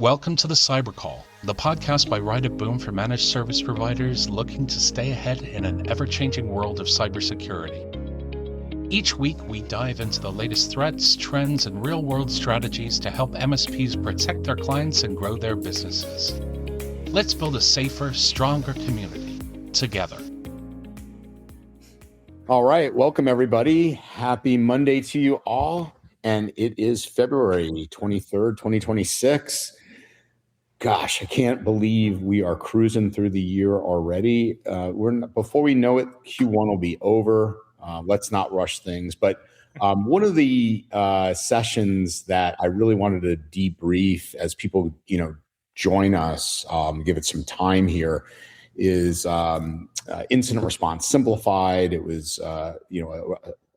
Welcome to the Cyber Call, the podcast by Ride at Boom for managed service providers looking to stay ahead in an ever-changing world of cybersecurity. Each week, we dive into the latest threats, trends, and real-world strategies to help MSPs protect their clients and grow their businesses. Let's build a safer, stronger community together. All right, welcome everybody. Happy Monday to you all. And it is February 23rd, 2026. Gosh, I can't believe we are cruising through the year already. Before we know it, Q1 will be over. Let's not rush things. But one of the sessions that I really wanted to debrief as people, join us, give it some time here, is incident response simplified. It was, a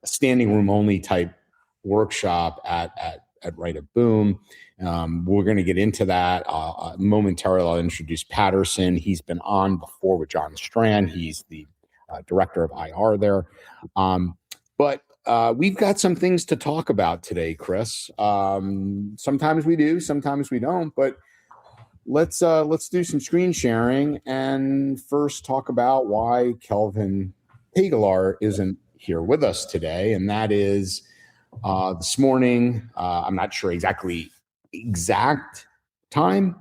standing room only type workshop at Ride at Boom. We're going to get into that momentarily. I'll introduce Patterson. He's been on before with John Strand. He's the director of IR there. But we've got some things to talk about today, Chris. Sometimes we do, sometimes we don't. But let's do some screen sharing and first talk about why Kelvin Pagalar isn't here with us today, and that is this morning. I'm not sure exact time,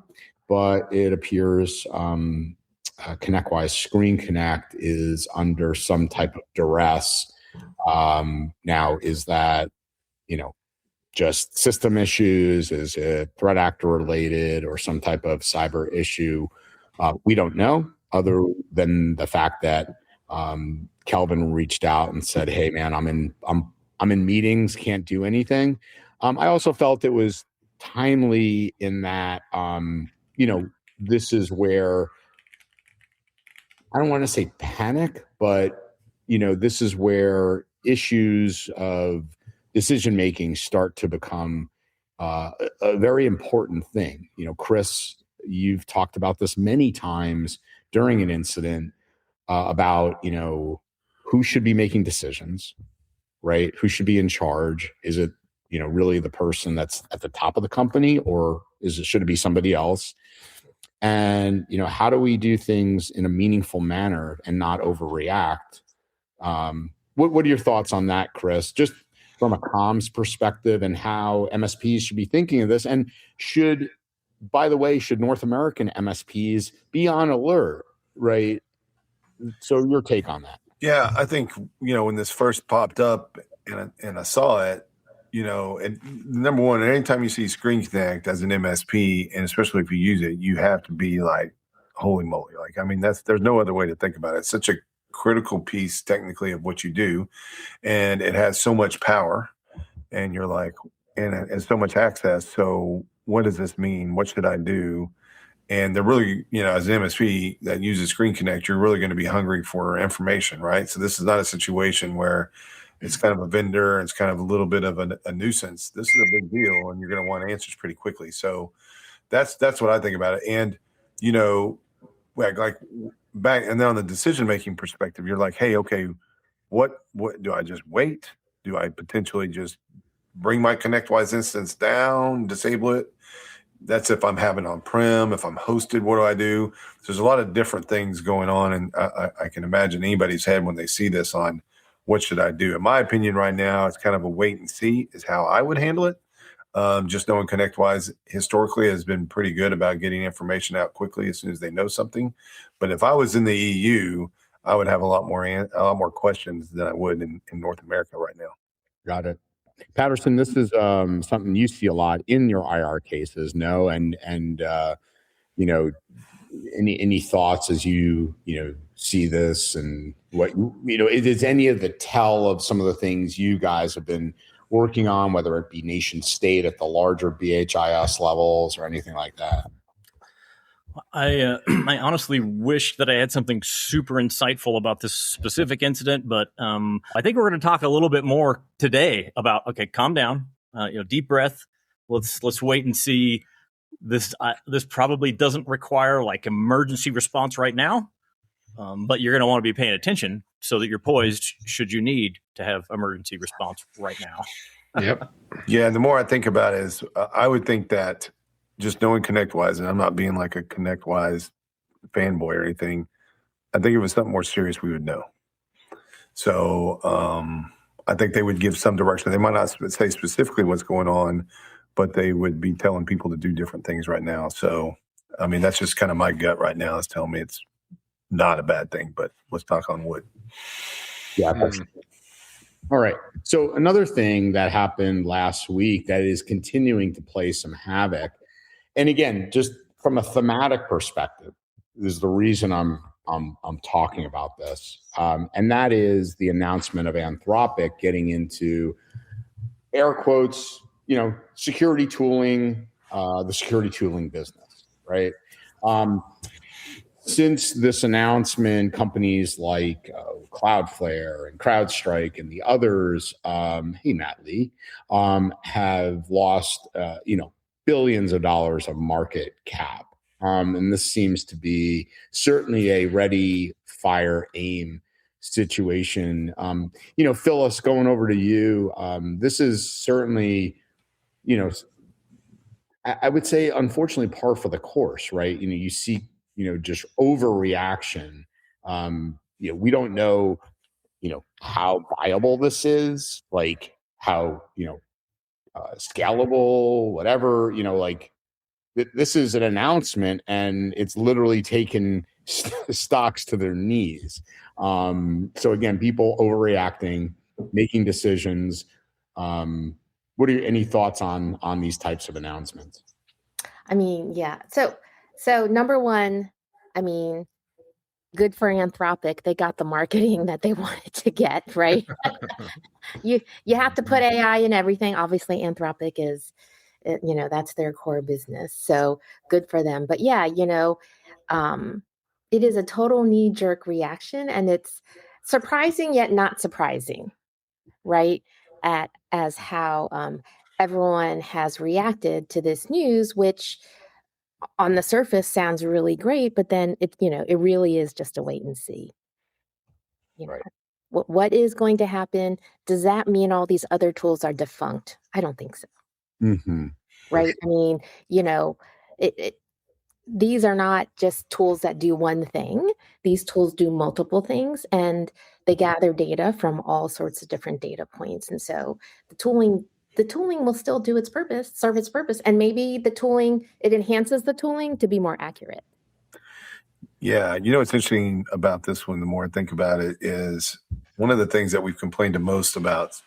but it appears ConnectWise Screen Connect is under some type of duress. Now, is that just system issues? Is it threat actor related or some type of cyber issue? We don't know, other than the fact that Kelvin reached out and said, "Hey, man, I'm in meetings, can't do anything." I also felt it was timely in that, this is where I don't want to say panic, but this is where issues of decision making start to become a very important thing. Chris, you've talked about this many times during an incident about who should be making decisions, right? Who should be in charge? Is it really the person that's at the top of the company, or should it be somebody else? And how do we do things in a meaningful manner and not overreact? What are your thoughts on that, Chris? Just from a comms perspective and how MSPs should be thinking of this, and should North American MSPs be on alert, right? So your take on that? Yeah, I think, when this first popped up and I saw it, and number one, anytime you see Screen Connect as an MSP, and especially if you use it, you have to be like, holy moly. There's no other way to think about it. It's such a critical piece technically of what you do, and it has so much power, and you're like, and so much access. So what does this mean? What should I do? And they're really, as an MSP that uses Screen Connect, you're really going to be hungry for information, right? So this is not a situation where it's kind of a vendor, it's kind of a little bit of a nuisance. This is a big deal, and you're going to want answers pretty quickly. So that's what I think about it. And, like back, and then on the decision-making perspective, you're like, hey, okay, what do I just wait? Do I potentially just bring my ConnectWise instance down, disable it? That's if I'm having on-prem. If I'm hosted, what do I do? So there's a lot of different things going on, and I can imagine anybody's head when they see this on what should I do. In my opinion right now, it's kind of a wait and see is how I would handle it. Just knowing ConnectWise historically has been pretty good about getting information out quickly as soon as they know something. But if I was in the EU, I would have a lot more questions than I would in North America right now. Got it. Patterson, this is something you see a lot in your IR cases, no? And any thoughts as you see this, and what is any of the tell of some of the things you guys have been working on, whether it be nation state at the larger BHIS levels or anything like that? I honestly wish that I had something super insightful about this specific incident, but I think we're going to talk a little bit more today about, okay, calm down, deep breath. Let's wait and see. This probably doesn't require like emergency response right now, but you're going to want to be paying attention so that you're poised should you need to have emergency response right now. Yep. Yeah, and the more I think about it is I would think that just knowing ConnectWise, and I'm not being like a ConnectWise fanboy or anything. I think if it was something more serious, we would know. So I think they would give some direction. They might not say specifically what's going on, but they would be telling people to do different things right now. So, I mean, that's just kind of my gut right now is telling me it's not a bad thing, but let's knock on wood. Yeah. All right. So another thing that happened last week that is continuing to play some havoc, and again, just from a thematic perspective, is the reason I'm talking about this, and that is the announcement of Anthropic getting into air quotes, security tooling, the security tooling business, right? Since this announcement, companies like Cloudflare and CrowdStrike and the others, hey, Matt Lee, have lost, billions of dollars of market cap. And this seems to be certainly a ready, fire, aim situation. Phyllis, going over to you, this is certainly, I would say, unfortunately, par for the course, right? You see, just overreaction. We don't know, how viable this is, like how, scalable, whatever, this is an announcement and it's literally taken stocks to their knees. So again, people overreacting, making decisions. What are any thoughts on these types of announcements? I mean, yeah. So number one, I mean, good for Anthropic. They got the marketing that they wanted to get, right? You have to put AI in everything. Obviously, Anthropic is, that's their core business. So good for them. But yeah, it is a total knee-jerk reaction, and it's surprising yet not surprising, right? As how everyone has reacted to this news, which on the surface sounds really great, but then it really is just a wait and see. Right. What is going to happen? Does that mean all these other tools are defunct? I don't think so. Mm-hmm. Right. I mean, these are not just tools that do one thing. These tools do multiple things, and they gather data from all sorts of different data points. And so the tooling will still do its purpose, serve its purpose. And maybe it enhances the tooling to be more accurate. Yeah. What's interesting about this one, the more I think about it, is one of the things that we've complained the most about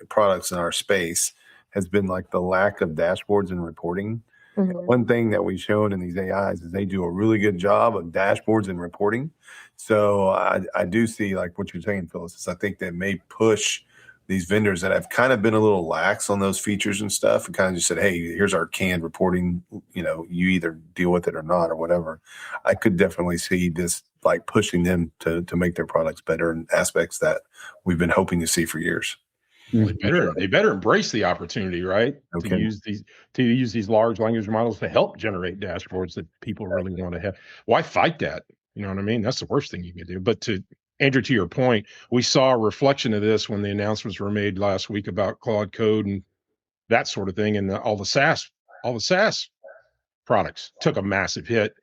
products in our space has been like the lack of dashboards and reporting. Mm-hmm. One thing that we've shown in these AIs is they do a really good job of dashboards and reporting. So I do see like what you're saying, Phyllis, is I think that may push these vendors that have kind of been a little lax on those features and stuff and kind of just said, hey, here's our canned reporting, you either deal with it or not or whatever. I could definitely see this like pushing them to make their products better in aspects that we've been hoping to see for years. Well, they better embrace the opportunity, right? Okay. To use these large language models to help generate dashboards that people really want to have. Why fight that? You know what I mean? That's the worst thing you can do. But Andrew, to your point, we saw a reflection of this when the announcements were made last week about Claude Code and that sort of thing, and all the SaaS products took a massive hit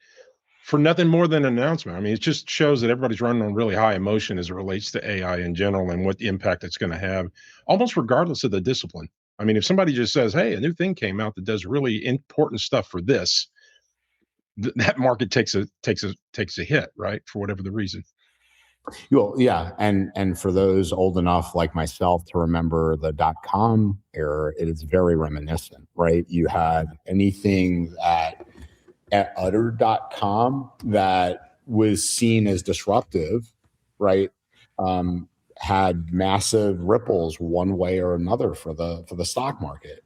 for nothing more than an announcement. I mean, it just shows that everybody's running on really high emotion as it relates to AI in general and what the impact it's going to have, almost regardless of the discipline. I mean, if somebody just says, hey, a new thing came out that does really important stuff for this, that market takes a hit, right? For whatever the reason. Well, yeah. And for those old enough like myself to remember the .com era, it is very reminiscent, right? You had anything at utter.com that was seen as disruptive, right? Had massive ripples one way or another for the stock market.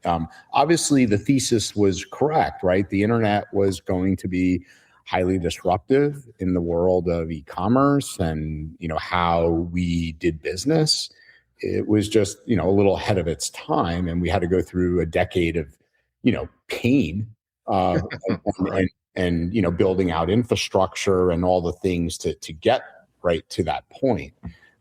Obviously, the thesis was correct, right? The internet was going to be highly disruptive in the world of e-commerce and how we did business. It was just a little ahead of its time, and we had to go through a decade of pain and building out infrastructure and all the things to get right to that point.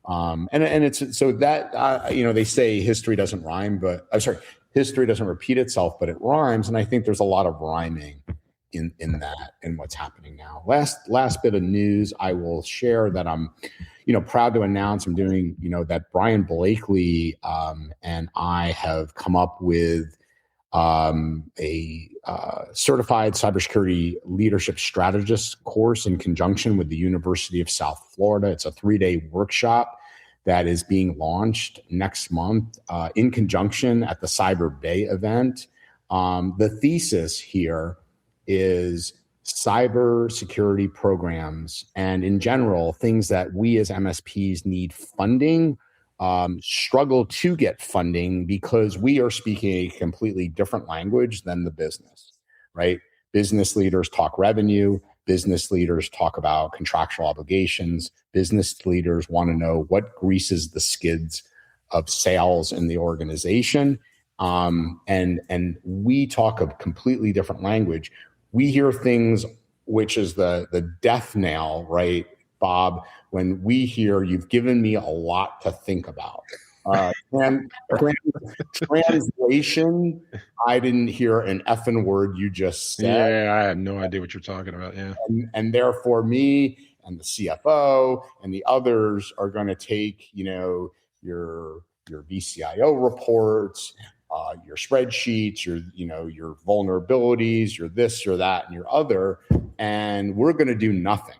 And it's so that they say history doesn't rhyme, but I'm sorry, history doesn't repeat itself, but it rhymes. And I think there's a lot of rhyming in that and what's happening now. Last bit of news I will share that I'm, proud to announce I'm doing, that Brian Blakely and I have come up with a certified cybersecurity leadership strategist course in conjunction with the University of South Florida. It's a 3-day workshop that is being launched next month in conjunction at the Cyber Bay event. The thesis here is cybersecurity programs and in general, things that we as MSPs need funding, struggle to get funding because we are speaking a completely different language than the business, right? Business leaders talk revenue. Business leaders talk about contractual obligations. Business leaders want to know what greases the skids of sales in the organization. And we talk a completely different language. We hear things, which is the death knell, right, Bob, when we hear you've given me a lot to think about. And translation, I didn't hear an effing word you just said. Yeah, I have no idea what you're talking about. Yeah. And therefore me and the CFO and the others are going to take, your VCIO reports, your spreadsheets, your vulnerabilities, your this, your that, and your other, and we're going to do nothing.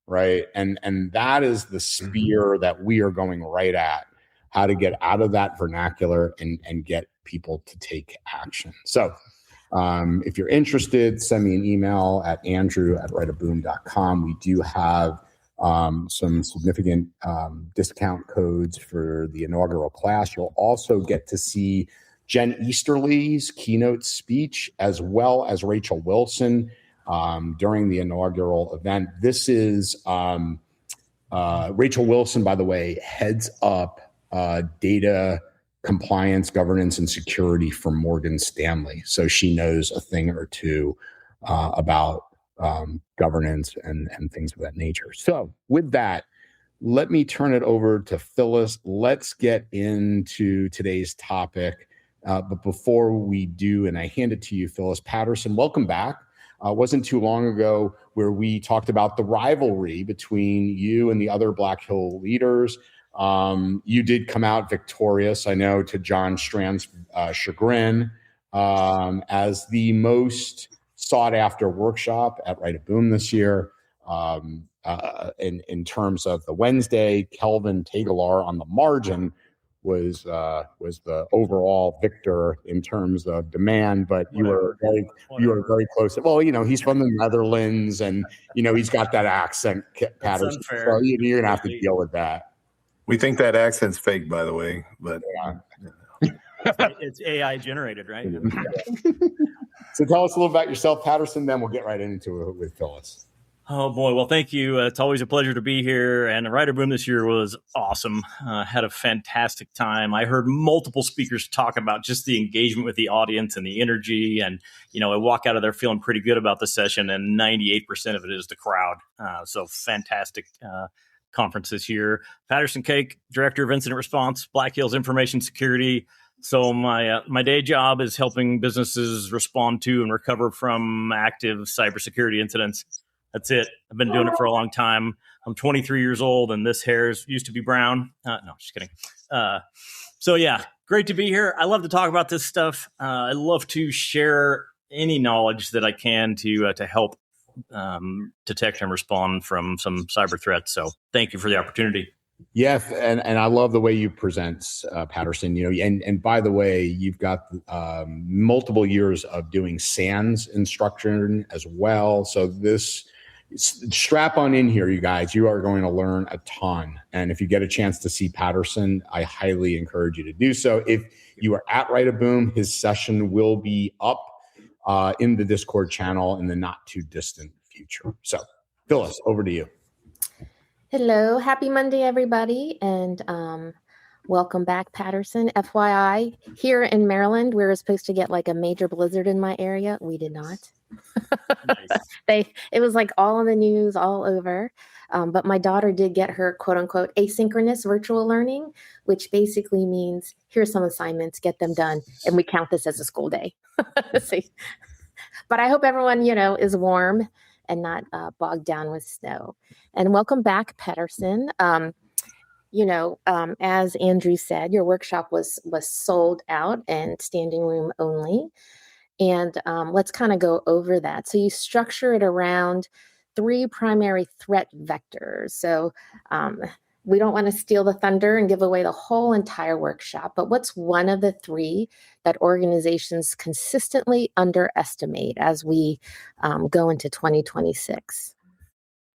Right. And that is the spear that we are going right at, how to get out of that vernacular and get people to take action. So if you're interested, send me an email at andrew@writeaboom.com. We do have some significant discount codes for the inaugural class. You'll also get to see Jen Easterly's keynote speech, as well as Rachel Wilson during the inaugural event. This is Rachel Wilson, by the way, heads up data compliance, governance, and security for Morgan Stanley. So she knows a thing or two about governance and things of that nature. So with that, let me turn it over to Phyllis. Let's get into today's topic. But before we do, and I hand it to you, Phyllis Patterson, welcome back. Wasn't too long ago where we talked about the rivalry between you and the other Black Hill leaders. You did come out victorious, I know, to John Strand's chagrin, as the most sought after workshop at Write a Boom this year. In terms of the Wednesday, Kelvin Tegelar on the margin was the overall victor in terms of demand, but you were very close. Well, he's from the Netherlands, and he's got that accent, Patterson. So you're gonna have to deal with that. We think that accent's fake, by the way, but it's AI generated, right? So tell us a little about yourself, Patterson. Then we'll get right into it with Phyllis. Oh boy, well, thank you. It's always a pleasure to be here. And the Write a Boom this year was awesome. Had a fantastic time. I heard multiple speakers talk about just the engagement with the audience and the energy. And I walk out of there feeling pretty good about the session. And 98% of it is the crowd. So fantastic conference this year. Patterson Cake, Director of Incident Response, Black Hills Information Security. So my day job is helping businesses respond to and recover from active cybersecurity incidents. That's it. I've been doing it for a long time. I'm 23 years old, and this hair used to be brown. No, just kidding. So yeah, great to be here. I love to talk about this stuff. I love to share any knowledge that I can to help detect and respond from some cyber threats. So thank you for the opportunity. Yes, and I love the way you present, Patterson. And by the way, you've got multiple years of doing SANS instruction as well. So strap on in here, you guys. You are going to learn a ton. And if you get a chance to see Patterson, I highly encourage you to do so. If you are at Write a Boom, his session will be up in the Discord channel in the not too distant future. So, Phyllis, over to you. Hello, happy Monday, everybody. And Welcome back, Patterson. FYI, here in Maryland, we were supposed to get like a major blizzard in my area. We did not. Nice. It was like all in the news, all over. But my daughter did get her quote unquote asynchronous virtual learning, which basically means here's some assignments, get them done, and we count this as a school day. But I hope everyone, is warm and not bogged down with snow. And welcome back, Patterson. As Andrew said, your workshop was sold out and standing room only. And let's kind of go over that. So you structure it around 3 primary threat vectors. So we don't want to steal the thunder and give away the whole entire workshop, but what's one of the 3 that organizations consistently underestimate as we go into 2026?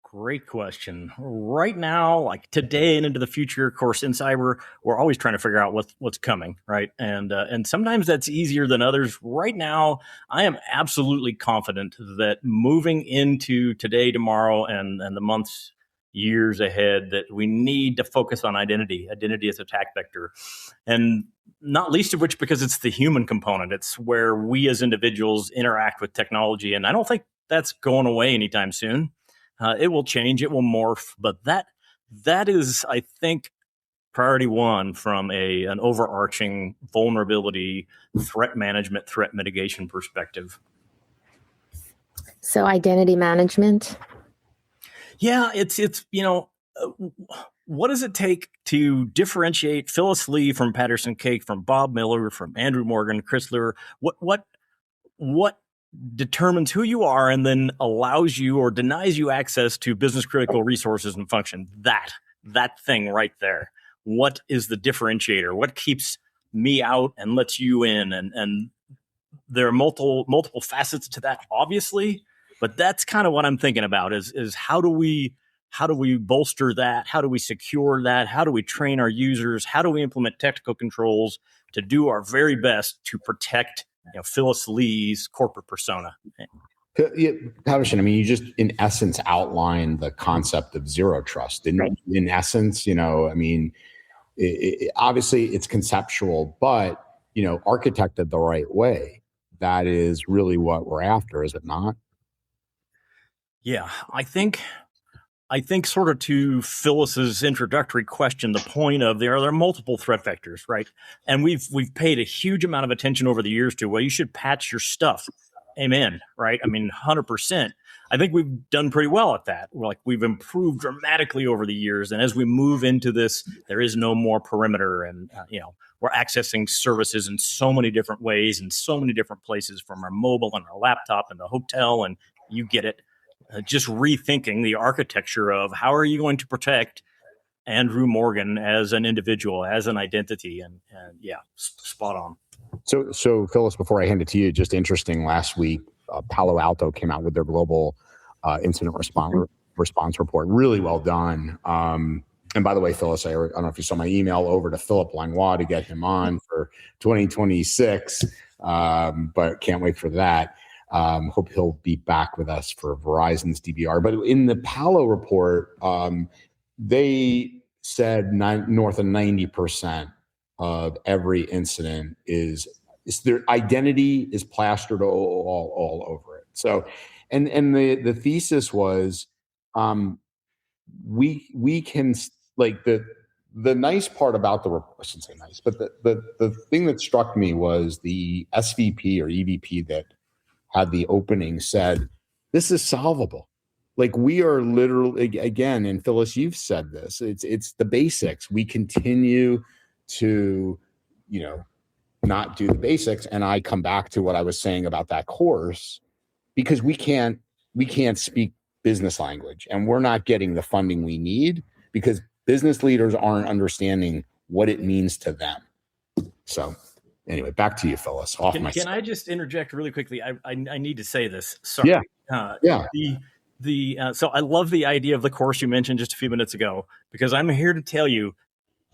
Great question. Right now, like today and into the future, of course, in cyber, we're always trying to figure out what's coming, right? And sometimes that's easier than others. Right now, I am absolutely confident that moving into today, tomorrow, and the months, years ahead, that we need to focus on identity as attack vector, and not least of which because it's the human component. It's where we as individuals interact with technology, and I don't think that's going away anytime soon. It will change, it will morph, but that is, I think, priority 1 from an overarching vulnerability, threat management, threat mitigation perspective. So identity management. Yeah, it's what does it take to differentiate Phyllis Lee from Patterson Cake, from Bob Miller, from Andrew Morgan, Chris Lear? What determines who you are and then allows you or denies you access to business critical resources and function? That thing right there. What is the differentiator? What keeps me out and lets you in? And there are multiple facets to that, obviously, but that's kind of what I'm thinking about is how do we bolster that? How do we secure that? How do we train our users? How do we implement technical controls to do our very best to protect Phyllis Lee's corporate persona? Yeah, Patterson, I mean, you just in essence outlined the concept of zero trust. In essence, I mean, obviously it's conceptual, but architected the right way, that is really what we're after, is it not? Yeah, I think sort of to Phyllis's introductory question, the point of there are multiple threat vectors, right? And we've paid a huge amount of attention over the years to, well, you should patch your stuff. Amen, right? I mean, 100%. I think we've done pretty well at that. We've improved dramatically over the years. And as we move into this, there is no more perimeter, and we're accessing services in so many different ways, in so many different places, from our mobile and our laptop and the hotel, and you get it. Just rethinking the architecture of how are you going to protect Andrew Morgan as an individual, as an identity, and yeah, spot on. So Phyllis, before I hand it to you, just interesting. Last week, Palo Alto came out with their global incident response report. Really well done. And by the way, Phyllis, I don't know if you saw my email over to Philip Langlois to get him on for 2026, but can't wait for that. Hope he'll be back with us for Verizon's DBR. But in the Palo report, they said north of 90% of every incident is their identity is plastered all over it. So, and the thesis was, we can, like, the nice part about the report, I shouldn't say nice, but the thing that struck me was the SVP or EVP that had the opening said, this is solvable. Like, we are literally, again, and Phyllis, you've said this, it's the basics. We continue to, not do the basics. And I come back to what I was saying about that course, because we can't speak business language, and we're not getting the funding we need because business leaders aren't understanding what it means to them. So anyway, back to you, Phyllis. Can I just interject really quickly? I need to say this. Sorry. Yeah. So I love the idea of the course you mentioned just a few minutes ago, because I'm here to tell you,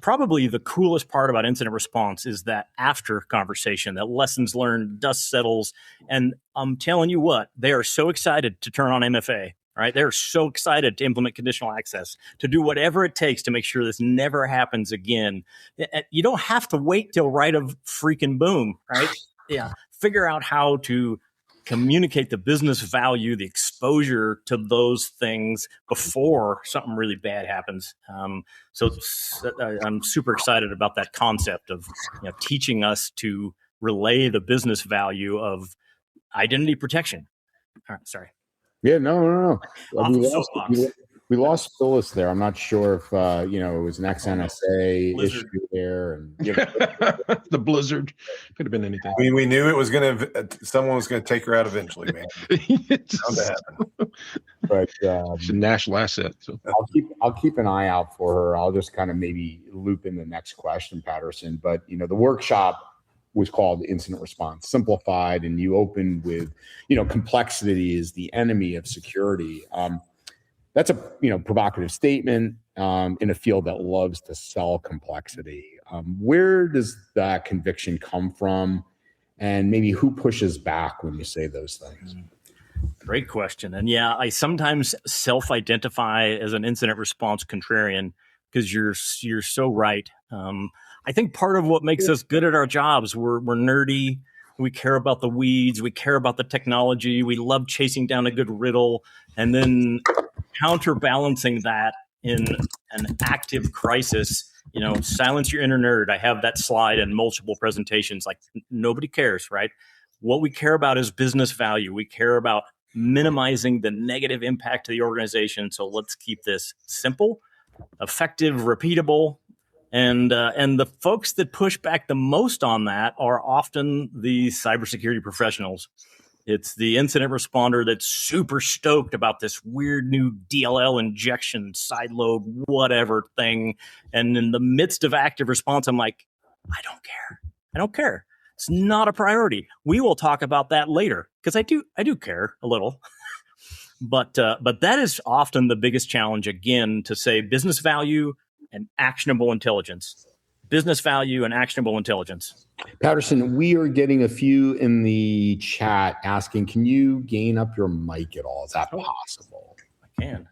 probably the coolest part about incident response is that after conversation, that lessons learned, dust settles. And I'm telling you what, they are so excited to turn on MFA, All right. They're so excited to implement conditional access, to do whatever it takes to make sure this never happens again. You don't have to wait till right of freaking boom, right? Yeah. Figure out how to communicate the business value, the exposure to those things before something really bad happens. So I'm super excited about that concept of teaching us to relay the business value of identity protection. All right, sorry. Yeah, no. Off the soapbox. We lost Phyllis there. I'm not sure if it was an ex-NSA Blizzard. issue there, and The blizzard could have been anything. We knew it was someone was gonna take her out eventually, man. It's Bound to happen. but a national asset. So I'll keep an eye out for her. I'll just kind of maybe loop in the next question, Patterson. But the workshop was called Incident Response Simplified, and you opened with complexity is the enemy of security. That's a provocative statement in a field that loves to sell complexity. Where does that conviction come from, and maybe who pushes back when you say those things? Great question. And yeah, I sometimes self-identify as an incident response contrarian because you're so right. I think part of what makes us good at our jobs, we're nerdy. We care about the weeds. We care about the technology. We love chasing down a good riddle, and then counterbalancing that in an active crisis. Silence your inner nerd. I have that slide in multiple presentations. Like, nobody cares, right? What we care about is business value. We care about minimizing the negative impact to the organization. So let's keep this simple, effective, repeatable. And the folks that push back the most on that are often the cybersecurity professionals. It's the incident responder that's super stoked about this weird new DLL injection, sideload, whatever thing. And in the midst of active response, I'm like, I don't care. It's not a priority. We will talk about that later, because I do care a little. But that is often the biggest challenge, again, to say business value and actionable intelligence. Business value and actionable intelligence. Patterson, we are getting a few in the chat asking, can you gain up your mic at all? Is that possible? I can.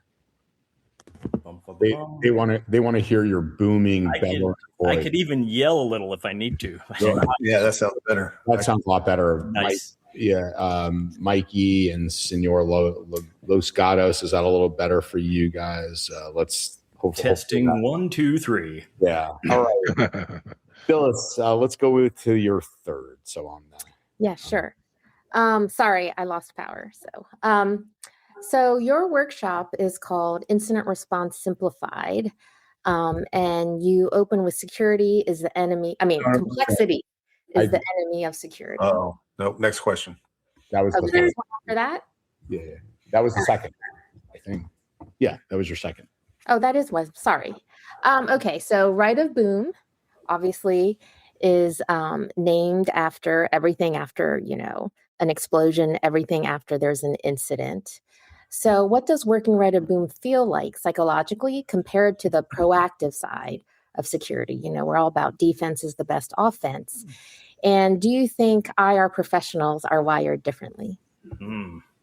They want to hear your booming voice. I could even yell a little if I need to. Yeah, that sounds better. That sounds a lot better. Nice. Mikey and Senor Los Gatos, is that a little better for you guys? Let's testing 1, 2, 3. Yeah. All right. Phyllis, let's go to your third. So on that. Yeah, sure. Sorry, I lost power. So your workshop is called Incident Response Simplified. And you open with security is the enemy. Complexity is the enemy of security. Oh, no. Next question. That was the first one after that? Yeah. That was the second, I think. Yeah, that was your second. Oh, that is one. Sorry. Okay, so Right of Boom, obviously, is named after everything after, an explosion, everything after there's an incident. So what does working Right of Boom feel like psychologically compared to the proactive side of security? We're all about defense is the best offense. And do you think IR professionals are wired differently?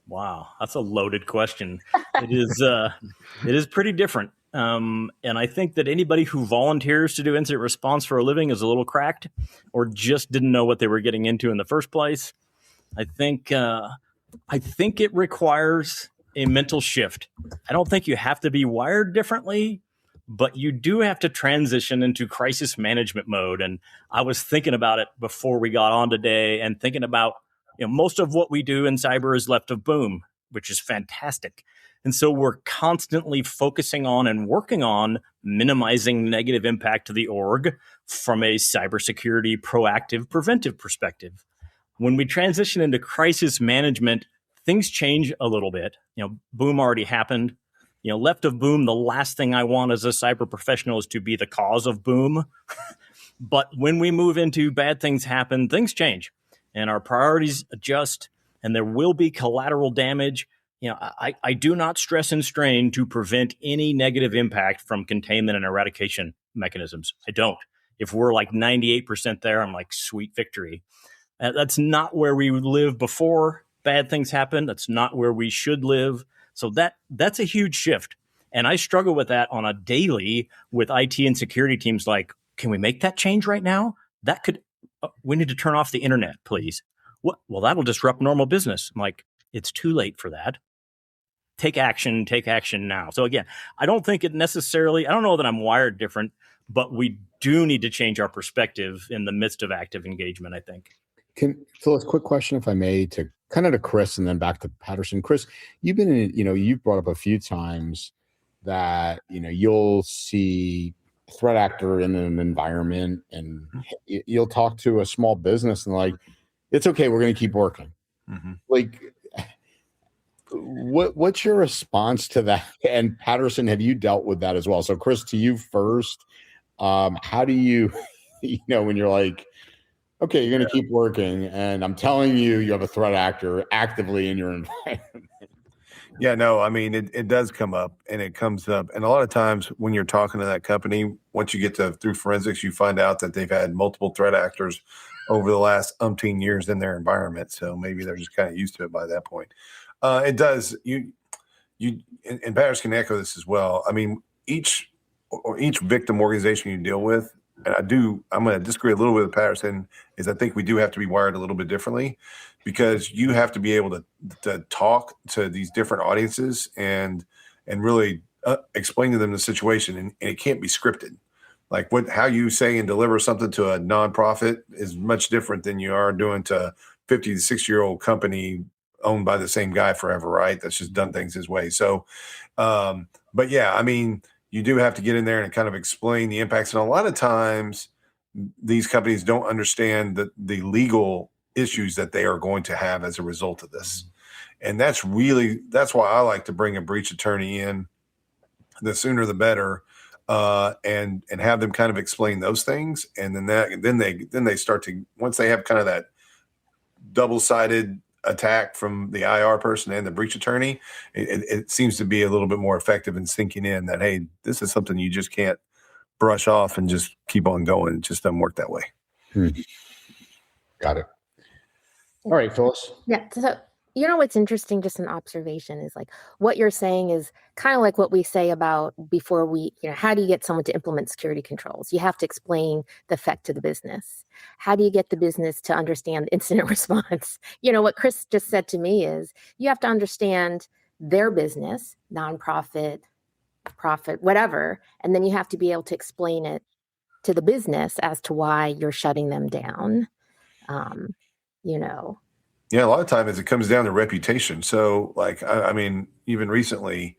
Wow, that's a loaded question. It is pretty different. And I think that anybody who volunteers to do incident response for a living is a little cracked or just didn't know what they were getting into in the first place. I think it requires a mental shift. I don't think you have to be wired differently, but you do have to transition into crisis management mode. And I was thinking about it before we got on today and thinking about, most of what we do in cyber is left of boom, which is fantastic. And so we're constantly focusing on and working on minimizing negative impact to the org from a cybersecurity proactive preventive perspective. When we transition into crisis management, things change a little bit. Boom already happened. Left of boom, the last thing I want as a cyber professional is to be the cause of boom. But when we move into bad things happen, things change and our priorities adjust and there will be collateral damage. I do not stress and strain to prevent any negative impact from containment and eradication mechanisms. I don't. If we're like 98% there, I'm like, sweet victory. That's not where we live before bad things happen. That's not where we should live. So that's a huge shift. And I struggle with that on a daily with IT and security teams. Like, can we make that change right now? That could, we need to turn off the internet, please. What? Well, that'll disrupt normal business. I'm like, it's too late for that. Take action now. So again, I don't think it necessarily, I don't know that I'm wired different, but we do need to change our perspective in the midst of active engagement, I think. Phyllis, quick question, if I may, to kind of to Chris and then back to Patterson. Chris, you've been in, you've brought up a few times that, you'll see a threat actor in an environment and you'll talk to a small business and like, it's okay, we're going to keep working. Mm-hmm. Like, what's your response to that? And Patterson, have you dealt with that as well? So Chris, to you first, how do you, when you're like, okay, you're going to keep working and I'm telling you, you have a threat actor actively in your environment. Yeah, no, I mean, it does come up and it comes up. And a lot of times when you're talking to that company, once you get through forensics, you find out that they've had multiple threat actors over the last umpteen years in their environment. So maybe they're just kind of used to it by that point. It does. And Patterson can echo this as well. I mean, each victim organization you deal with, and I'm going to disagree a little bit with Patterson, is I think we do have to be wired a little bit differently because you have to be able to talk to these different audiences and really explain to them the situation. And it can't be scripted. Like how you say and deliver something to a nonprofit is much different than you are doing to 50 to 60-year-old company owned by the same guy forever, right? That's just done things his way. So, but yeah, I mean, you do have to get in there and kind of explain the impacts. And a lot of times these companies don't understand the legal issues that they are going to have as a result of this. And that's why I like to bring a breach attorney in. The sooner the better, and have them kind of explain those things. And then they start to, once they have kind of that double-sided attack from the IR person and the breach attorney, it seems to be a little bit more effective in sinking in that, hey, this is something you just can't brush off and just keep on going. It just doesn't work that way. Got it. All right, Phyllis. Yeah. So, what's interesting, just an observation, is like what you're saying is kind of like what we say about before how do you get someone to implement security controls? You have to explain the effect to the business. How do you get the business to understand incident response? What Chris just said to me is you have to understand their business, nonprofit, profit, whatever, and then you have to be able to explain it to the business as to why you're shutting them down. Yeah, a lot of times it comes down to reputation. So, like, I mean, even recently,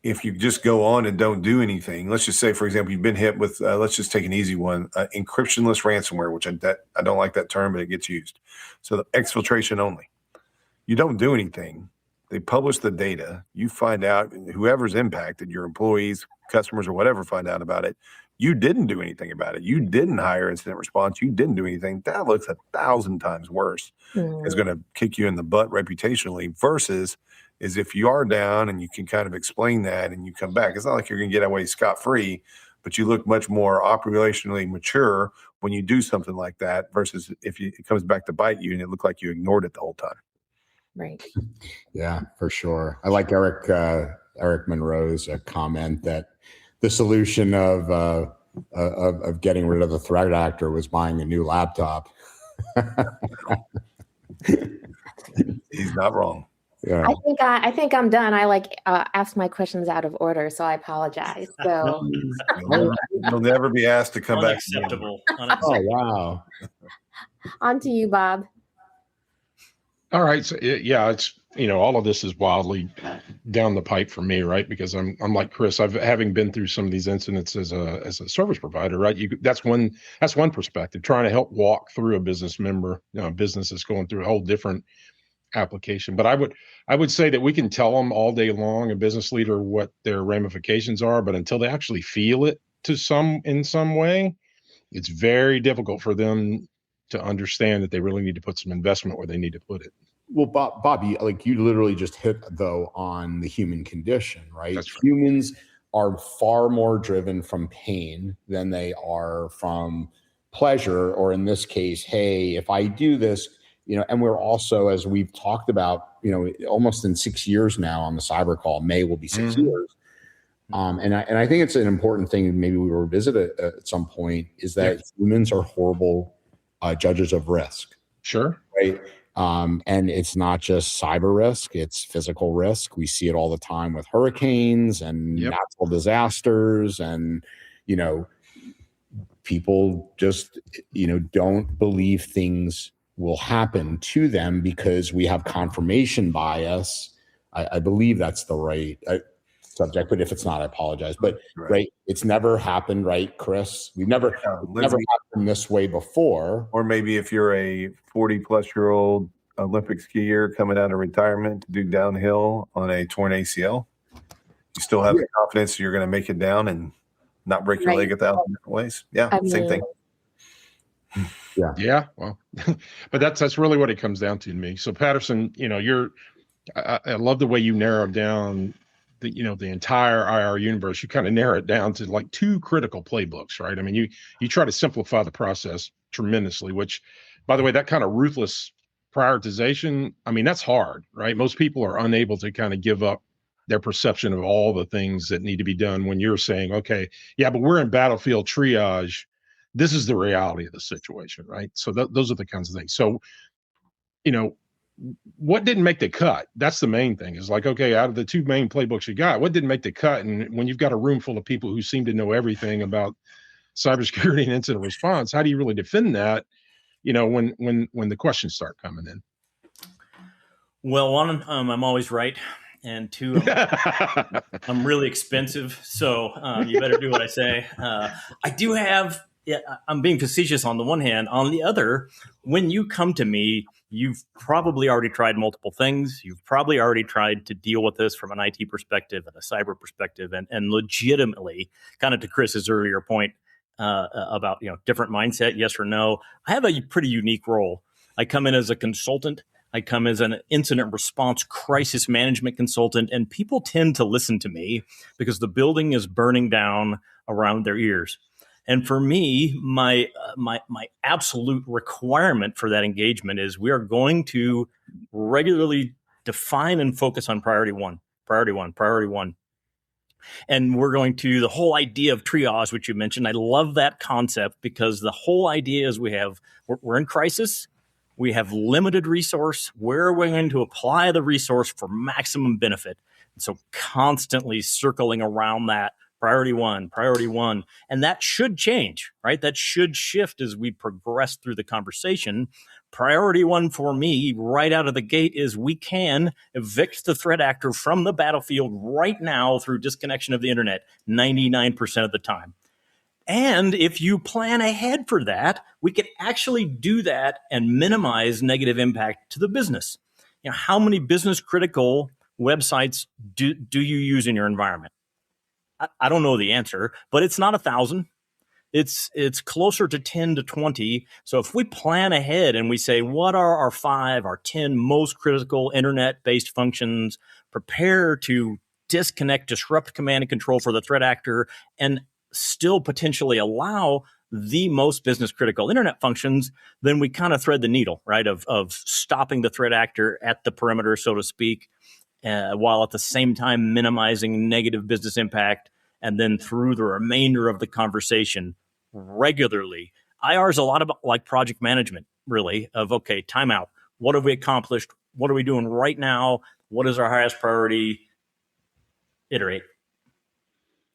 if you just go on and don't do anything, let's just say, for example, you've been hit with, let's just take an easy one, encryptionless ransomware, which I don't like that term, but it gets used. So the exfiltration only. You don't do anything. They publish the data. You find out, whoever's impacted, your employees, customers, or whatever, find out about it. You didn't do anything about it. You didn't hire incident response. You didn't do anything. That looks 1,000 times worse. It's going to kick you in the butt reputationally versus is if you are down and you can kind of explain that and you come back. It's not like you're going to get away scot-free, but you look much more operationally mature when you do something like that versus if it comes back to bite you and it looked like you ignored it the whole time. Right. Yeah, for sure. I like Eric Monroe's comment that the solution of getting rid of the threat actor was buying a new laptop. He's not wrong. Yeah. I think I'm done. I asked my questions out of order, so I apologize. So You'll never be asked to come back. Unacceptable. Oh, wow. On to you, Bob. All right. So yeah, it's, all of this is wildly down the pipe for me, right? Because I'm like Chris, having been through some of these incidents as a service provider, right? That's one perspective, trying to help walk through a business member, business is going through a whole different application. But I would say that we can tell them all day long, a business leader, what their ramifications are, but until they actually feel it in some way, it's very difficult for them to understand that they really need to put some investment where they need to put it. Well, Bobby, you literally just hit though on the human condition, right? That's right. Humans are far more driven from pain than they are from pleasure, or in this case, hey, if I do this, and we're also, as we've talked about, almost in 6 years now on the cyber call, May will be 6 years. And I think it's an important thing, and maybe we will revisit it at some point, is that humans are horrible judges of risk. Sure. Right. And it's not just cyber risk, it's physical risk. We see it all the time with hurricanes and natural disasters, and, people just, don't believe things will happen to them because we have confirmation bias. I believe that's the right subject, but if it's not, I apologize. But right, it's never happened, right, Chris? We've never happened this way before. Or maybe if you're a 40-plus-year-old Olympic skier coming out of retirement to do downhill on a torn ACL, you still have the confidence you're going to make it down and not break your leg 1,000 different ways. Yeah, same thing. Yeah. Well, but that's really what it comes down to me. So Patterson, I love the way you narrowed down the entire IR universe. You kind of narrow it down to like 2 critical playbooks, right? I mean, you try to simplify the process tremendously, which, by the way, that kind of ruthless prioritization, I mean, that's hard, right? Most people are unable to kind of give up their perception of all the things that need to be done when you're saying, okay, yeah, but we're in battlefield triage. This is the reality of the situation, right? So those are the kinds of things. So, what didn't make the cut? That's the main thing, is like, okay, out of the 2 main playbooks you got, what didn't make the cut? And when you've got a room full of people who seem to know everything about cybersecurity and incident response, how do you really defend that, when the questions start coming in? Well, 1, I'm always right. And 2, I'm really expensive. So you better do what I say. I do have, I'm being facetious on the one hand. On the other, when you come to me, you've probably already tried multiple things. You've probably already tried to deal with this from an IT perspective and a cyber perspective, and legitimately, kind of to Chris's earlier point about different mindset, yes or no. I have a pretty unique role. I come in as a consultant. I come as an incident response crisis management consultant, and people tend to listen to me because the building is burning down around their ears. And for me, my absolute requirement for that engagement is we are going to regularly define and focus on priority one. And we're going to, the whole idea of triage, which you mentioned, I love that concept, because the whole idea is we're in crisis. We have limited resource. Where are we going to apply the resource for maximum benefit? And so constantly circling around that priority one. And that should change, right? That should shift as we progress through the conversation. Priority 1 for me right out of the gate is we can evict the threat actor from the battlefield right now through disconnection of the internet 99% of the time. And if you plan ahead for that, we can actually do that and minimize negative impact to the business. How many business critical websites do you use in your environment? I don't know the answer, but it's not 1,000. It's closer to 10 to 20. So if we plan ahead and we say, what are our 5, our 10 most critical internet-based functions, prepare to disconnect, disrupt command and control for the threat actor, and still potentially allow the most business critical internet functions, then we kind of thread the needle, right, of stopping the threat actor at the perimeter, so to speak, while at the same time minimizing negative business impact. And then through the remainder of the conversation regularly, IR is a lot about like project management, really, of, okay, timeout. What have we accomplished? What are we doing right now? What is our highest priority? Iterate.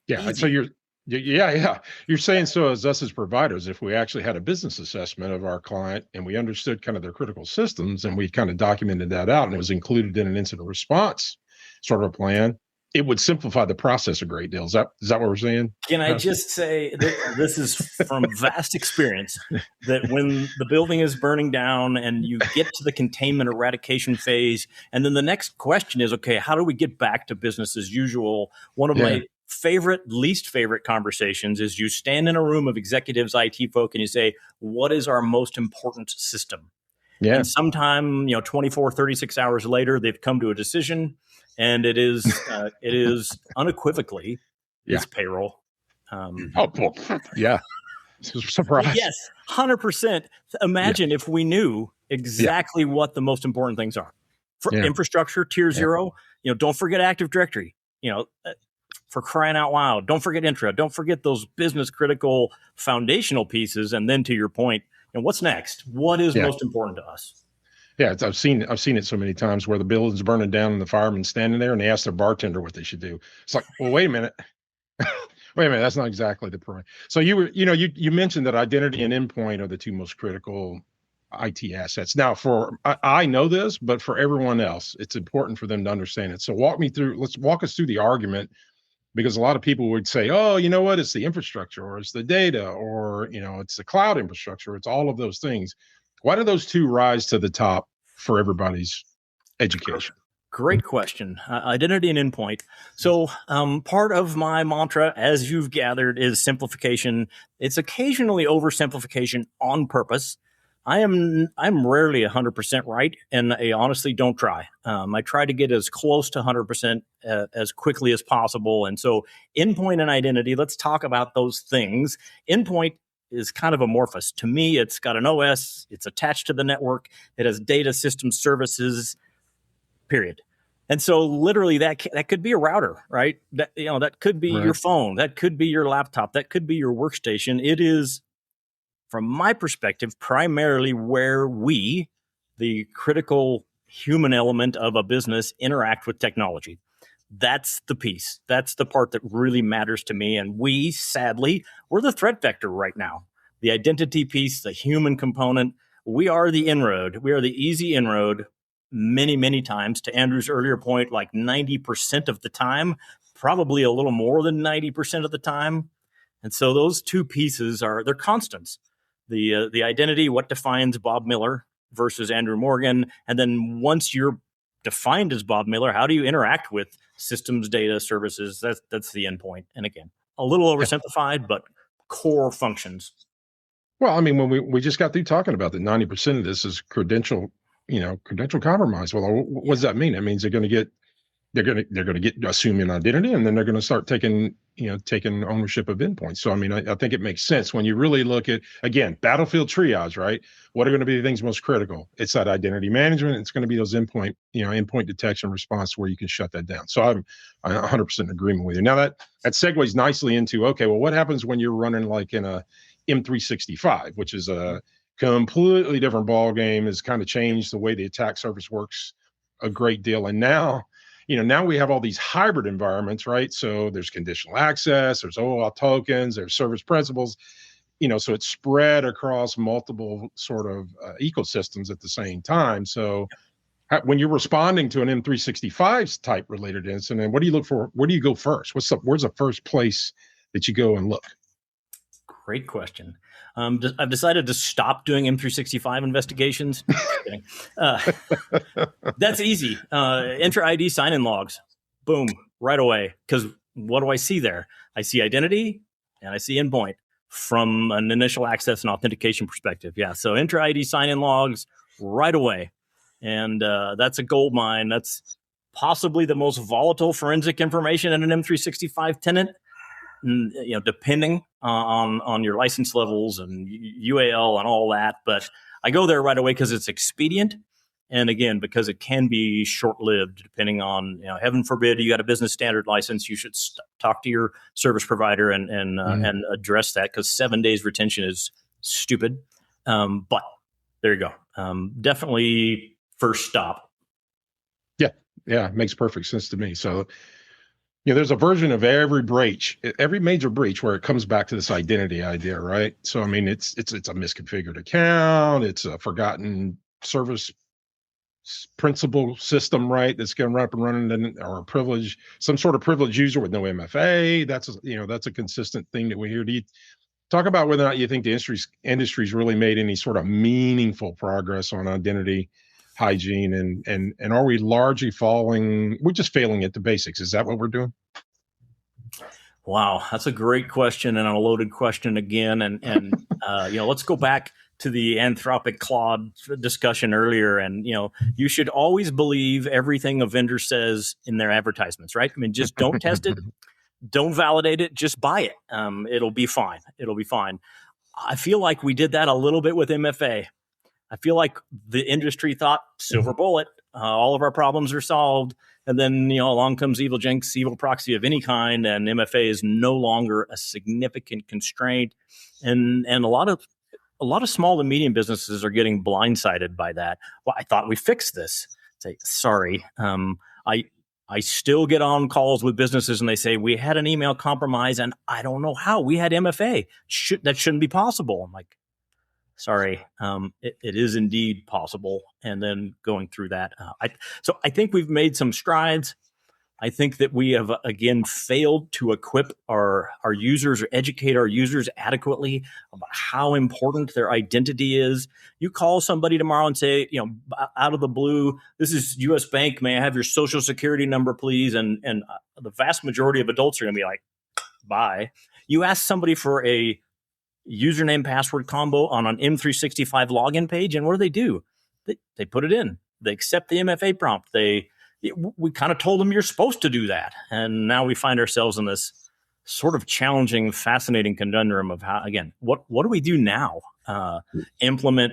Yeah. Easy. So you're saying, so as us as providers, if we actually had a business assessment of our client and we understood kind of their critical systems and we kind of documented that out and it was included in an incident response sort of a plan, it would simplify the process a great deal. Is that what we're saying? Can I just say that this is from vast experience, that when the building is burning down and you get to the containment eradication phase, and then the next question is, okay, how do we get back to business as usual? One of my least favorite conversations is you stand in a room of executives, IT folk, and you say, what is our most important system? Yeah. And sometime, 24, 36 hours later, they've come to a decision, and it is unequivocally it's payroll. Yeah. Surprise. Yes, 100%. Imagine if we knew exactly what the most important things are. For Yeah. infrastructure, tier 0, don't forget Active Directory, for crying out loud. Don't forget Intra. Don't forget those business critical foundational pieces. And then to your point, what's next? What is most important to us? Yeah, I've seen it so many times where the building's burning down and the fireman's standing there and they ask their bartender what they should do. It's like, well, wait a minute. Wait a minute, that's not exactly the point. So you mentioned that identity and endpoint are the two most critical IT assets. Now, I know this, but for everyone else, it's important for them to understand it. So let's walk us through the argument, because a lot of people would say, oh, you know what, it's the infrastructure, or it's the data, or it's the cloud infrastructure, it's all of those things. Why do those two rise to the top for everybody's education? Great question. Identity and endpoint. So part of my mantra, as you've gathered, is simplification. It's occasionally oversimplification on purpose. I'm rarely 100% right, and I honestly don't try. I try to get as close to 100% as quickly as possible. And so endpoint and identity, let's talk about those things. Endpoint is kind of amorphous. To me, it's got an OS, it's attached to the network, it has data, system, services, period. And so literally that could be a router, right? That could be your phone, that could be your laptop, that could be your workstation. It is, from my perspective, primarily where we, the critical human element of a business, interact with technology. That's the piece. That's the part that really matters to me. And we, sadly, we're the threat vector right now. The identity piece, the human component, we are the inroad. We are the easy inroad many, many times. To Andrew's earlier point, like 90% of the time, probably a little more than 90% of the time. And so those two pieces they're constants. The identity, what defines Bob Miller versus Andrew Morgan. And then once you're defined as Bob Miller, how do you interact with systems, data, services? That's the endpoint. And again, a little oversimplified, but core functions. Well, I mean, when we just got through talking about that 90% of this is credential compromise. Well, what does that mean? That means they're going to get assuming identity, and then they're going to start taking ownership of endpoints. So, I mean, I think it makes sense when you really look at, again, battlefield triage, right? What are going to be the things most critical? It's that identity management. It's going to be those endpoint detection response where you can shut that down. So I'm 100% in agreement with you. Now that segues nicely into, okay, well, what happens when you're running like in a M365, which is a completely different ball game, has kind of changed the way the attack surface works a great deal. And now we have all these hybrid environments, right? So there's conditional access, there's OAuth tokens, there's service principals, so it's spread across multiple sort of ecosystems at the same time. So when you're responding to an M365 type related incident, what do you look for? Where do you go first? Where's the first place that you go and look? Great question. I've decided to stop doing M365 investigations. That's easy. Enter ID sign-in logs. Boom, right away. Because what do I see there? I see identity and I see endpoint from an initial access and authentication perspective. Yeah, so enter ID sign-in logs right away. And that's a gold mine. That's possibly the most volatile forensic information in an M365 tenant. Depending on your license levels and UAL and all that. But I go there right away because it's expedient. And again, because it can be short-lived, depending on, heaven forbid, you got a business standard license, you should talk to your service provider and address that, because 7 days retention is stupid. But there you go. Definitely first stop. Yeah, it makes perfect sense to me. So, there's a version of every major breach where it comes back to this identity idea, right? So, I mean, it's a misconfigured account, it's a forgotten service principal system, right? That's going to run up and running, or a privilege, some sort of privileged user with no MFA. That's a consistent thing that we hear. Do you talk about whether or not you think the industry's really made any sort of meaningful progress on identity hygiene, and are we largely we're just failing at the basics? Is that what we're doing? Wow, that's a great question and a loaded question again. And let's go back to the Anthropic Claude discussion earlier. And you should always believe everything a vendor says in their advertisements, right? I mean, just don't test it, don't validate it, just buy it. It'll be fine. I feel like we did that a little bit with MFA. I feel like the industry thought silver bullet, all of our problems are solved. And then, along comes evil Jenks, evil proxy of any kind, and MFA is no longer a significant constraint. And a lot of small and medium businesses are getting blindsided by that. Well, I thought we fixed this. Say, sorry. I still get on calls with businesses and they say, we had an email compromise and I don't know how. We had MFA. That shouldn't be possible. I'm like, sorry, it is indeed possible. And then going through that. So I think we've made some strides. I think that we have, again, failed to equip our users or educate our users adequately about how important their identity is. You call somebody tomorrow and say, out of the blue, this is U.S. Bank. May I have your social security number, please? And the vast majority of adults are going to be like, bye. You ask somebody for a username password combo on an M365 login page, and what do? They put it in. They accept the MFA prompt. We kind of told them you're supposed to do that. And now we find ourselves in this sort of challenging, fascinating conundrum of how, again, what do we do now? Implement,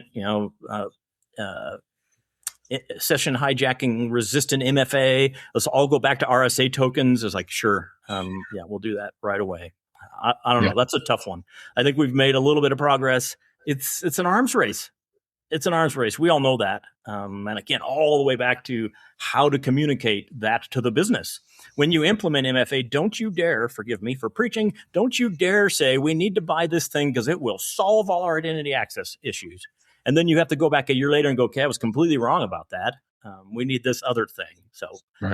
session hijacking resistant MFA. Let's all go back to RSA tokens. It's like, sure. We'll do that right away. I don't know. That's a tough one. I think we've made a little bit of progress. It's an arms race. It's an arms race. We all know that. And again, all the way back to how to communicate that to the business. When you implement MFA, don't you dare, forgive me for preaching, don't you dare say, we need to buy this thing because it will solve all our identity access issues. And then you have to go back a year later and go, okay, I was completely wrong about that. We need this other thing. So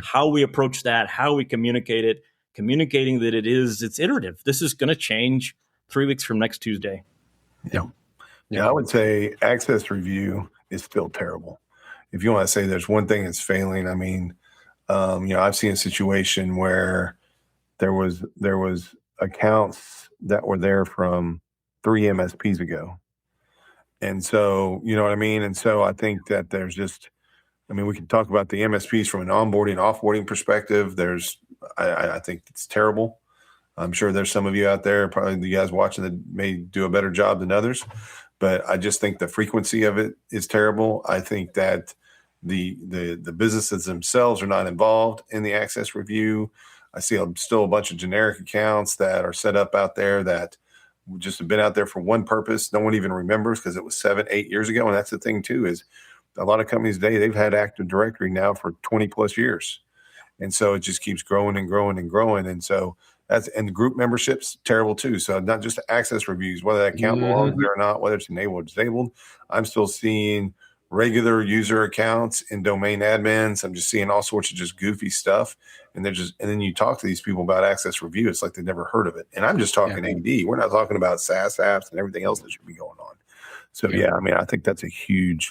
How we approach that, how we communicate it, communicating that it's iterative. This is going to change 3 weeks from next Tuesday. Yeah, I would say access review is still terrible. If you want to say there's one thing that's failing, I mean, I've seen a situation where there was accounts that were there from 3 MSPs ago. And so, you know what I mean? And so I think that there's we can talk about the MSPs from an onboarding, offboarding perspective. I think it's terrible. I'm sure there's some of you out there, probably the guys watching, that may do a better job than others. But I just think the frequency of it is terrible. I think that the businesses themselves are not involved in the access review. I see still a bunch of generic accounts that are set up out there that just have been out there for one purpose. No one even remembers because it was 7-8 years ago. And that's the thing too, is a lot of companies today, they've had Active Directory now for 20 plus years. And so it just keeps growing and growing and growing. And so and the group membership's terrible too. So not just access reviews, whether that account belongs there or not, whether it's enabled or disabled. I'm still seeing regular user accounts and domain admins. I'm just seeing all sorts of just goofy stuff. And then you talk to these people about access review, it's like they've never heard of it. And I'm just talking AD. We're not talking about SaaS apps and everything else that should be going on. So I think that's a huge,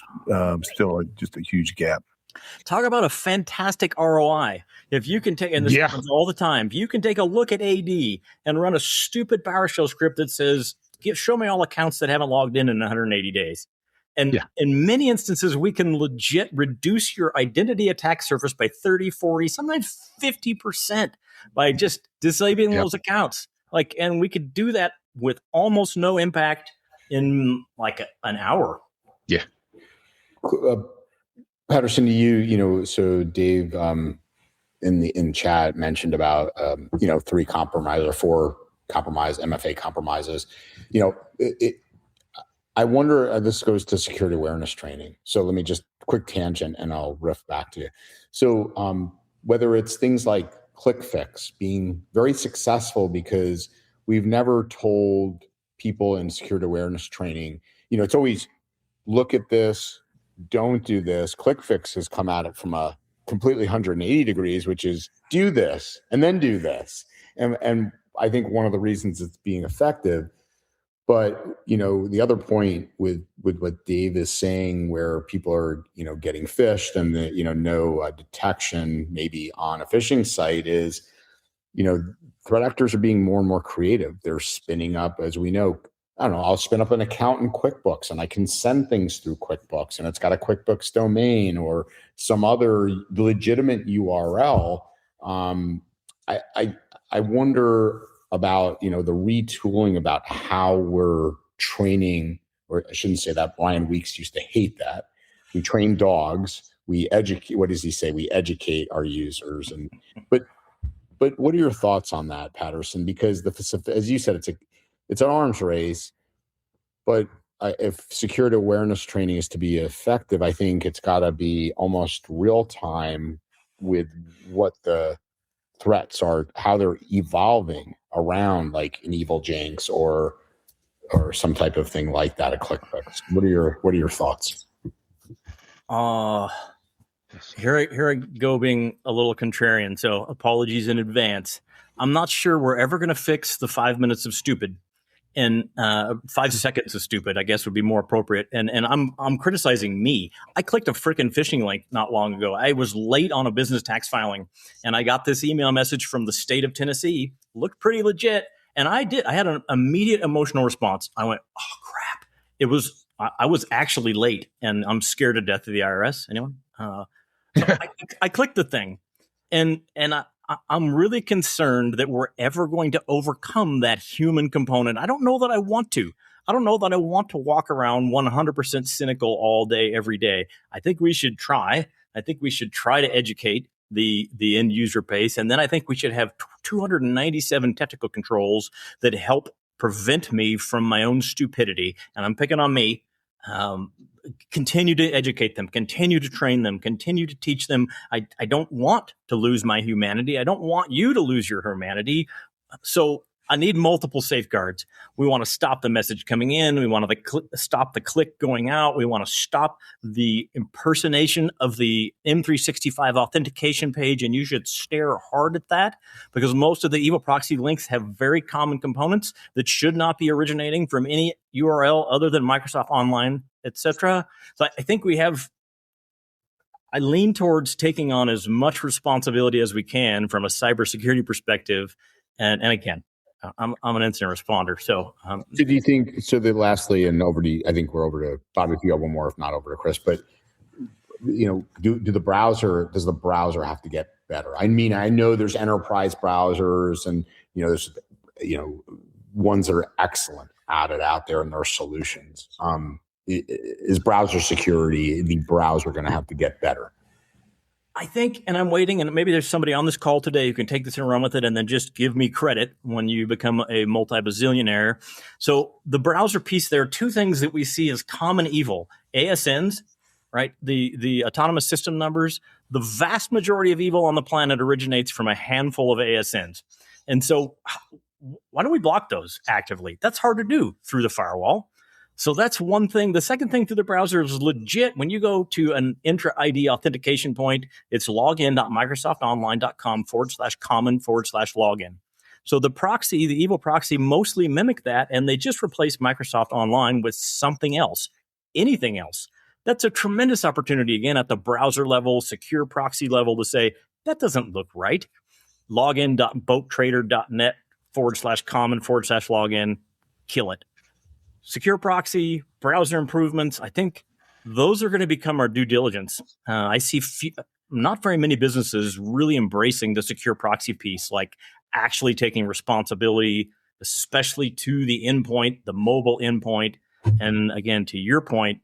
just a huge gap. Talk about a fantastic ROI. If you can take, and this happens all the time, if you can take a look at AD and run a stupid PowerShell script that says, show me all accounts that haven't logged in 180 days. And in many instances, we can legit reduce your identity attack surface by 30, 40, sometimes 50% by just disabling those accounts. And we could do that with almost no impact in an hour. Yeah. Patterson, to you, so Dave in chat mentioned about 3 compromise or 4 compromise MFA compromises. I wonder, this goes to security awareness training. So let me just quick tangent and I'll riff back to you. So whether it's things like ClickFix being very successful because we've never told people in security awareness training, it's always look at this, don't do this. ClickFix has come at it from a completely 180 degrees, which is do this and then do this. And I think one of the reasons it's being effective. But, the other point with what Dave is saying, where people are, getting phished and the, no detection maybe on a phishing site is, threat actors are being more and more creative. They're spinning up, as we know, I'll spin up an account in QuickBooks and I can send things through QuickBooks and it's got a QuickBooks domain or some other legitimate URL. I wonder about, the retooling about how we're training or I shouldn't say that. Brian Weeks used to hate that. We train dogs. We educate. What does he say? We educate our users. But what are your thoughts on that, Patterson? Because as you said, it's an arms race. But if security awareness training is to be effective, I think it's got to be almost real time with what the threats are, how they're evolving around, like an evil Jinx or some type of thing like that. A ClickBooks. What are your thoughts? Here I go being a little contrarian, so apologies in advance. I'm not sure we're ever going to fix the 5 minutes of stupid, and 5 seconds of stupid, I guess, would be more appropriate. And I'm criticizing me. I clicked a freaking phishing link not long ago. I was late on a business tax filing, and I got this email message from the state of Tennessee. Looked pretty legit, and I had an immediate emotional response. I went, "Oh crap!" I was actually late, and I'm scared to death of the IRS. Anyone? So I clicked the thing, and I'm really concerned that we're ever going to overcome that human component. I don't know that I want to. I don't know that I want to walk around 100% cynical all day, every day. I think we should try. I think we should try to educate the end user base, and then I think we should have 297 technical controls that help prevent me from my own stupidity. And I'm picking on me. Continue to educate them, continue to train them, continue to teach them. I don't want to lose my humanity. I don't want you to lose your humanity. So I need multiple safeguards. We want to stop the message coming in. We want to stop the click going out. We want to stop the impersonation of the M365 authentication page. And you should stare hard at that, because most of the evil proxy links have very common components that should not be originating from any URL other than Microsoft Online, etc. So I think I lean towards taking on as much responsibility as we can from a cybersecurity perspective. And again, I'm an incident responder. So, do you think so? Then, lastly, and I think we're over to Bobby. If you have one more, if not, over to Chris. But does the browser have to get better? I mean, I know there's enterprise browsers, and there's ones that are excellent at it out there, and there are solutions. Is browser security, the browser, going to have to get better? I think, and I'm waiting, and maybe there's somebody on this call today who can take this and run with it and then just give me credit when you become a multi-bazillionaire. So the browser piece, there are two things that we see as common evil. ASNs, right? The autonomous system numbers. The vast majority of evil on the planet originates from a handful of ASNs. And so why don't we block those actively? That's hard to do through the firewall. So that's one thing. The second thing through the browser is legit. When you go to an intra-ID authentication point, it's login.microsoftonline.com/common/login. So the proxy, the evil proxy, mostly mimic that, and they just replace Microsoft Online with something else, anything else. That's a tremendous opportunity, again, at the browser level, secure proxy level, to say, that doesn't look right. Login.boattrader.net/common/login, kill it. Secure proxy, browser improvements, I think those are going to become our due diligence. I see not very many businesses really embracing the secure proxy piece, like actually taking responsibility, especially to the endpoint, the mobile endpoint. And again, to your point,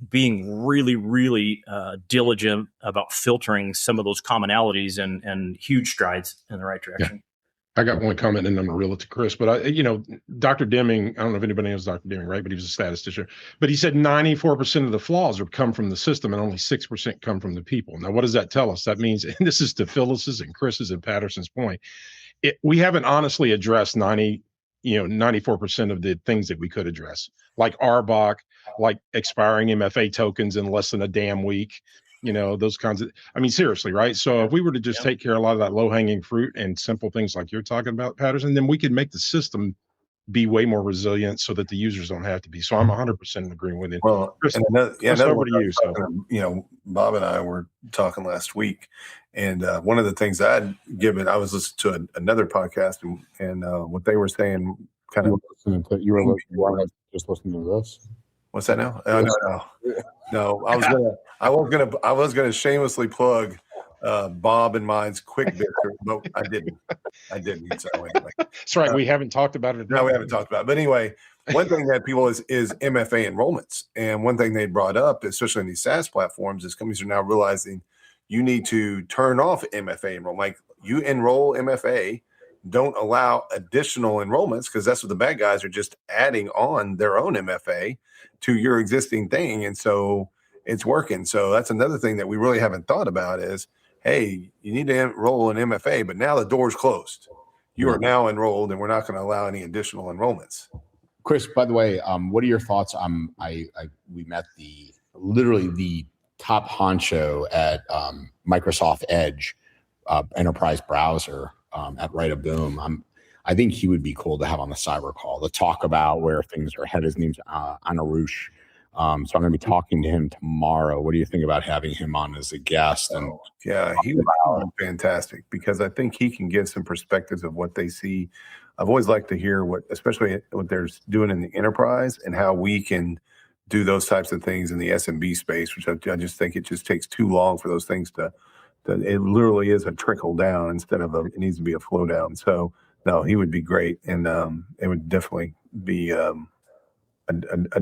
being really, really diligent about filtering some of those commonalities and huge strides in the right direction. Yeah. I got one comment, and I'm going to reel it to Chris. But Dr. Deming, I don't know if anybody knows Dr. Deming, right? But he was a statistician. But he said 94% of the flaws come from the system, and only 6% come from the people. Now, what does that tell us? That means, and this is to Phyllis's and Chris's and Patterson's point, we haven't honestly addressed 94% of the things that we could address, like RBOC, like expiring MFA tokens in less than a damn week. Those kinds of, seriously, right? So if we were to just take care of a lot of that low-hanging fruit and simple things like you're talking about, Patterson, then we could make the system be way more resilient so that the users don't have to be. So I'm 100% in agreement with it. Well, Chris, over to you. So. Bob and I were talking last week, and one of the things I was listening to another podcast, and what they were saying, kind of. You were just listening to this. What's that now? No. I was gonna shamelessly plug Bob and mine's quick bits, but I didn't. So anyway, That's right. We haven't talked about it. No, we haven't talked about it. But anyway, one thing that people is MFA enrollments. And one thing they brought up, especially in these SaaS platforms, is companies are now realizing you need to turn off MFA enrollment. Like you enroll MFA, don't allow additional enrollments, because that's what the bad guys are just adding on their own MFA to your existing thing. And so it's working. So that's another thing that we really haven't thought about is, hey, you need to enroll in MFA, but now the door's closed. You are now enrolled, and we're not going to allow any additional enrollments. Chris, by the way, what are your thoughts? We met literally the top honcho at Microsoft Edge enterprise browser at Right of Boom. I think he would be cool to have on the cyber call to talk about where things are headed. His name's Anarush. So I'm going to be talking to him tomorrow. What do you think about having him on as a guest? And yeah, he would be fantastic, because I think he can give some perspectives of what they see. I've always liked to hear especially what they're doing in the enterprise and how we can do those types of things in the SMB space, which I just think it just takes too long for those things to it literally is a trickle down instead of it needs to be a flow down. So no, he would be great. And it would definitely be a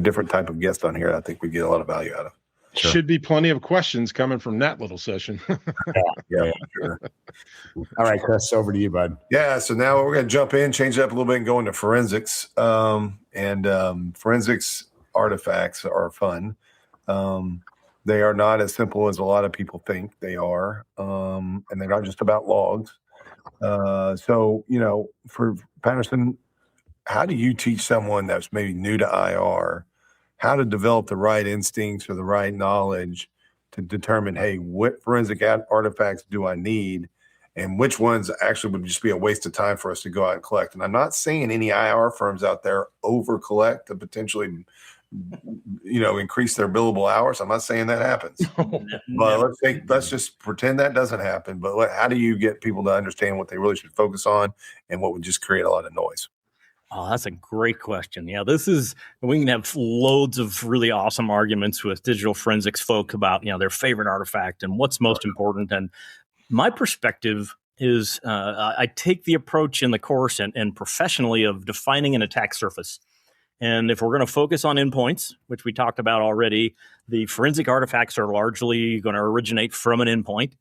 different type of guest on here. I think we get a lot of value out of. Sure. Should be plenty of questions coming from that little session. yeah, sure. All right, Chris, over to you, bud. Yeah, so now we're going to jump in, change it up a little bit, and go into forensics. Forensics artifacts are fun. They are not as simple as a lot of people think they are, and they're not just about logs. So, for Patterson, how do you teach someone that's maybe new to IR how to develop the right instincts or the right knowledge to determine, hey, what forensic artifacts do I need, and which ones actually would just be a waste of time for us to go out and collect? And I'm not saying any IR firms out there over collect to potentially, increase their billable hours. I'm not saying that happens, but let's just pretend that doesn't happen. But how do you get people to understand what they really should focus on and what would just create a lot of noise? Oh, that's a great question. Yeah, we can have loads of really awesome arguments with digital forensics folk about, their favorite artifact and what's most important. And my perspective is I take the approach in the course and professionally of defining an attack surface. And if we're going to focus on endpoints, which we talked about already, the forensic artifacts are largely going to originate from an endpoint.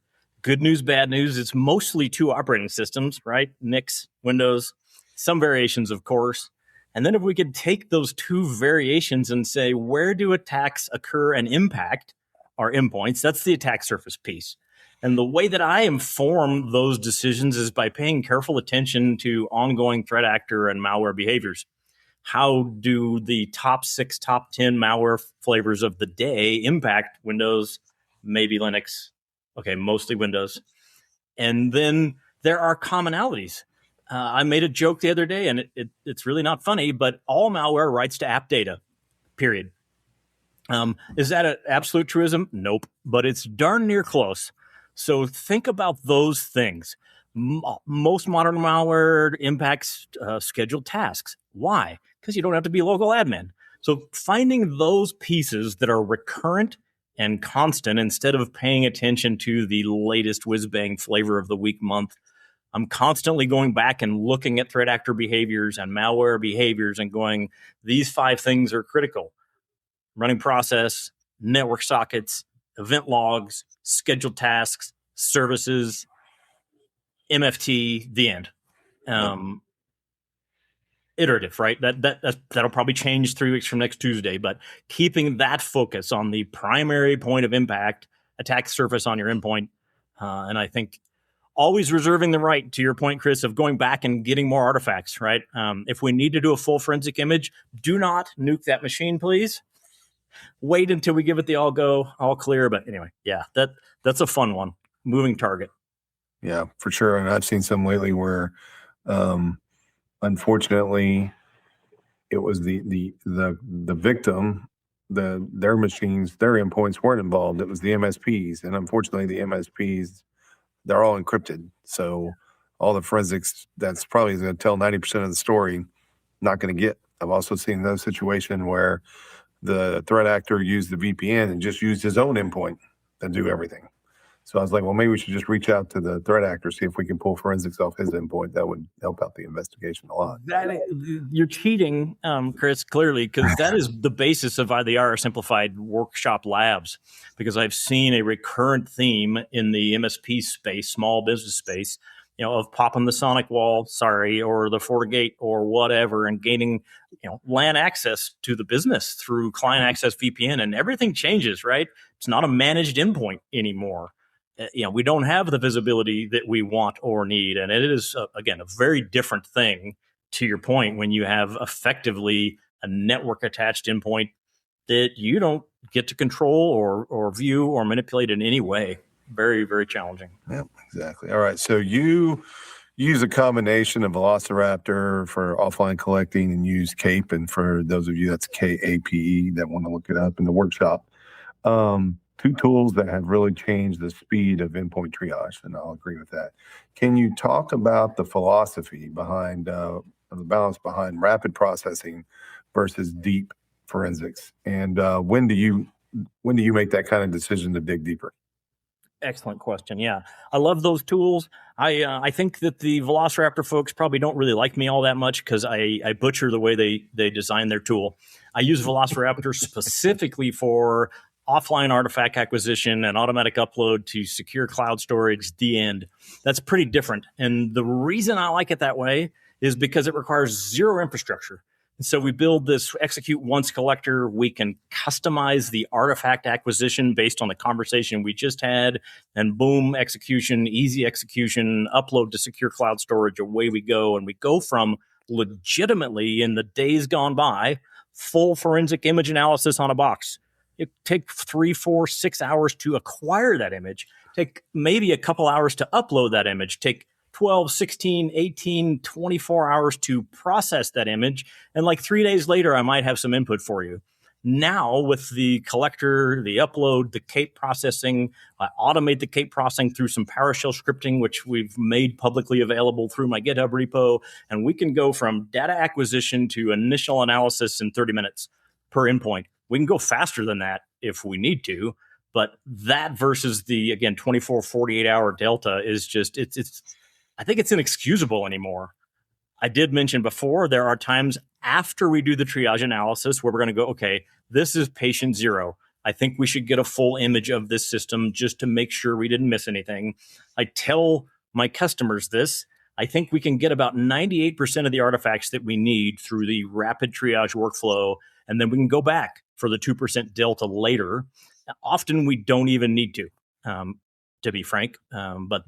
Good news, bad news, it's mostly two operating systems, right? Nix, Windows, some variations, of course. And then if we could take those two variations and say, where do attacks occur and impact our endpoints? That's the attack surface piece. And the way that I inform those decisions is by paying careful attention to ongoing threat actor and malware behaviors. How do the top 6, top 10 malware flavors of the day impact Windows, maybe Linux? Okay, mostly Windows. And then there are commonalities. I made a joke the other day, and it's really not funny, but all malware writes to app data, period. Is that an absolute truism? Nope, but it's darn near close. So think about those things. Most modern malware impacts scheduled tasks. Why? Because you don't have to be a local admin. So finding those pieces that are recurrent and constant instead of paying attention to the latest whiz-bang flavor of the week, month. I'm constantly going back and looking at threat actor behaviors and malware behaviors and going, these 5 things are critical. Running process, network sockets, event logs, scheduled tasks, services, MFT, the end. Iterative, right? That'll probably change 3 weeks from next Tuesday, but keeping that focus on the primary point of impact, attack surface on your endpoint, and I think always reserving the right, to your point, Chris, of going back and getting more artifacts, right? If we need to do a full forensic image, do not nuke that machine, please. Wait until we give it the all clear. But anyway, yeah, that's a fun one. Moving target. Yeah, for sure. And I've seen some lately where, unfortunately, it was the victim, their machines, their endpoints weren't involved. It was the MSPs, and unfortunately, the MSPs, they're all encrypted. So all the forensics, that's probably going to tell 90% of the story, not going to get. I've also seen those situations where the threat actor used the VPN and just used his own endpoint to do everything. So I was like, well, maybe we should just reach out to the threat actor, see if we can pull forensics off his endpoint. That would help out the investigation a lot. You're cheating, Chris, clearly, because that is the basis of the our Simplified workshop labs, because I've seen a recurrent theme in the MSP space, small business space, of popping the sonic wall, or the FortiGate or whatever, and gaining, LAN access to the business through client access VPN, and everything changes, right? It's not a managed endpoint anymore. We don't have the visibility that we want or need. And it is, again, a very different thing, to your point, when you have effectively a network attached endpoint that you don't get to control or view or manipulate in any way. Very, very challenging. Yep, exactly. All right. So you use a combination of Velociraptor for offline collecting and use CAPE. And for those of you, that's KAPE that want to look it up in the workshop. Two tools that have really changed the speed of endpoint triage, and I'll agree with that. Can you talk about the philosophy behind the balance behind rapid processing versus deep forensics, and when do you make that kind of decision to dig deeper? Excellent question. Yeah, I love those tools. I think that the Velociraptor folks probably don't really like me all that much because I butcher the way they design their tool. I use Velociraptor specifically for offline artifact acquisition and automatic upload to secure cloud storage, the end. That's pretty different. And the reason I like it that way is because it requires zero infrastructure. And so we build this execute once collector. We can customize the artifact acquisition based on the conversation we just had, and boom, execution, easy execution, upload to secure cloud storage, away we go. And we go from legitimately, in the days gone by, full forensic image analysis on a box. It take 3, 4, 6 hours to acquire that image, take maybe a couple hours to upload that image, take 12, 16, 18, 24 hours to process that image. And like 3 days later, I might have some input for you. Now with the collector, the upload, the CAPE processing, I automate the CAPE processing through some PowerShell scripting, which we've made publicly available through my GitHub repo. And we can go from data acquisition to initial analysis in 30 minutes per endpoint. We can go faster than that if we need to, but that versus the, again, 24, 48 hour delta is just, I think it's inexcusable anymore. I did mention before, there are times after we do the triage analysis where we're going to go, okay, this is patient 0. I think we should get a full image of this system just to make sure we didn't miss anything. I tell my customers this. I think we can get about 98% of the artifacts that we need through the rapid triage workflow, and then we can go back for the 2% delta later. Often we don't even need to be frank. But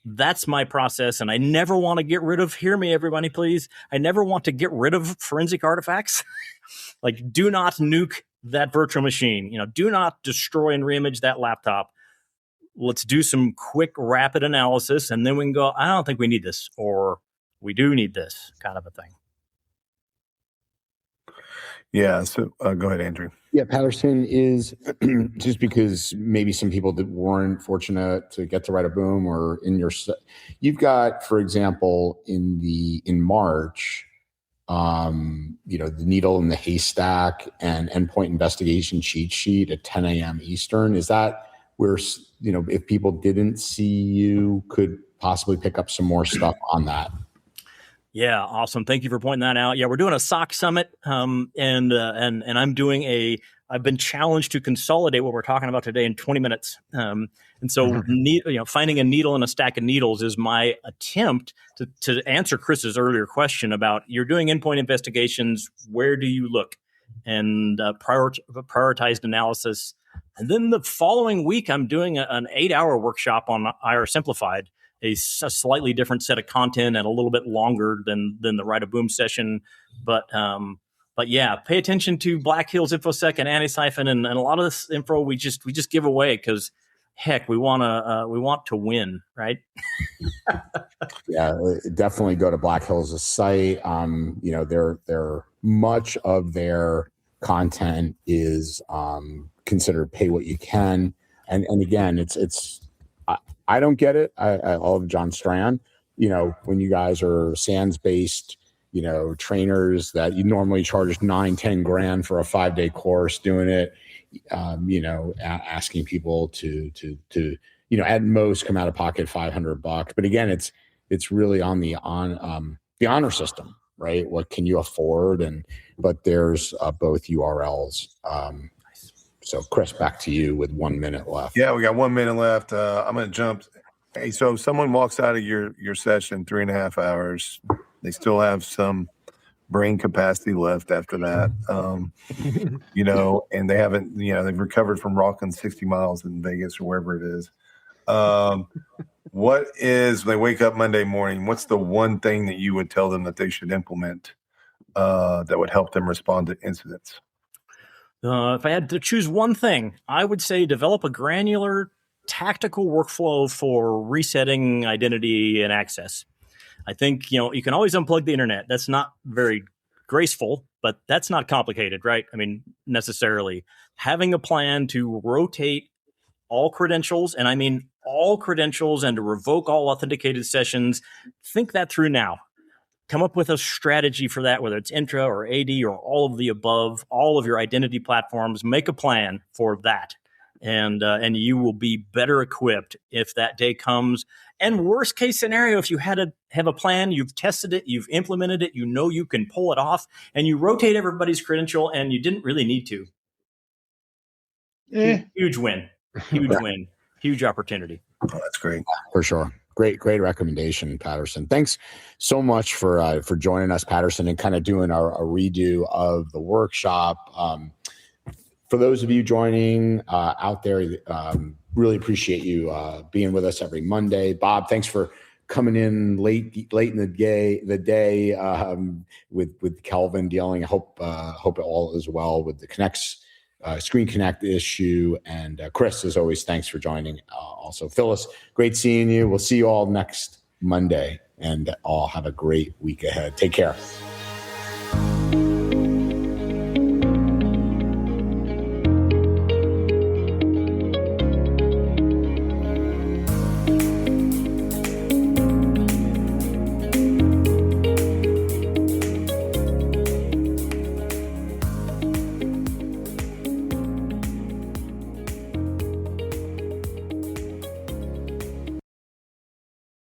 that's my process. And I never want to get rid of, hear me, everybody, please. I never want to get rid of forensic artifacts. Like, do not nuke that virtual machine. Do not destroy and reimage that laptop. Let's do some quick, rapid analysis. And then we can go, I don't think we need this, or we do need this, kind of a thing. Yeah. So go ahead, Andrew. Yeah, Patterson is just because maybe some people that weren't fortunate to get to write a boom or in your, you've got, for example, in March, the needle in the haystack and endpoint investigation cheat sheet at 10 a.m. Eastern. Is that where, if people didn't see you, could possibly pick up some more stuff on that? Yeah, awesome. Thank you for pointing that out. Yeah, we're doing a SOC summit, and I'm doing I've been challenged to consolidate what we're talking about today in 20 minutes. And so, finding a needle in a stack of needles is my attempt to answer Chris's earlier question about, you're doing endpoint investigations, where do you look? And prioritized analysis. And then the following week, I'm doing an 8-hour workshop on IR Simplified, a slightly different set of content and a little bit longer than the Write a Boom session. But yeah, pay attention to Black Hills InfoSec and Anti-Siphon, and a lot of this info we just give away because, heck, we want to win, right? Yeah, definitely go to Black Hills' site. They're much of their content is considered pay what you can, and again, it's. I don't get it. I love John Strand. When you guys are SANS-based, trainers that you normally charge $9-10 grand for a 5-day course, doing it, asking people to at most come out of pocket $500. But again, it's really on the honor system, right? What can you afford? But there's both URLs. So Chris, back to you with 1 minute left. Yeah, we got 1 minute left. I'm going to jump. Hey, so if someone walks out of your session 3.5 hours, they still have some brain capacity left after that, and they haven't, they've recovered from rocking 60 miles in Vegas or wherever it is. When they wake up Monday morning, what's the one thing that you would tell them that they should implement that would help them respond to incidents? If I had to choose one thing, I would say develop a granular tactical workflow for resetting identity and access. I think, you can always unplug the internet. That's not very graceful, but that's not complicated, right? I mean, necessarily. Having a plan to rotate all credentials, and I mean all credentials, and to revoke all authenticated sessions, think that through now. Come up with a strategy for that, whether it's Intra or AD or all of the above, all of your identity platforms. Make a plan for that. And you will be better equipped if that day comes. And worst case scenario, if you had to have a plan, you've tested it, you've implemented it, you can pull it off, and you rotate everybody's credential, and you didn't really need to. Huge win. Huge win. Huge opportunity. Oh, that's great. For sure. Great recommendation, Patterson. Thanks so much for joining us, Patterson, and kind of doing a redo of the workshop. For those of you joining out there, really appreciate you being with us every Monday. Bob, thanks for coming in late in the day with Kelvin dealing. I hope it all is well with the Screen Connect issue. And Chris, as always, thanks for joining. Also, Phyllis, great seeing you. We'll see you all next Monday, and all have a great week ahead. Take care.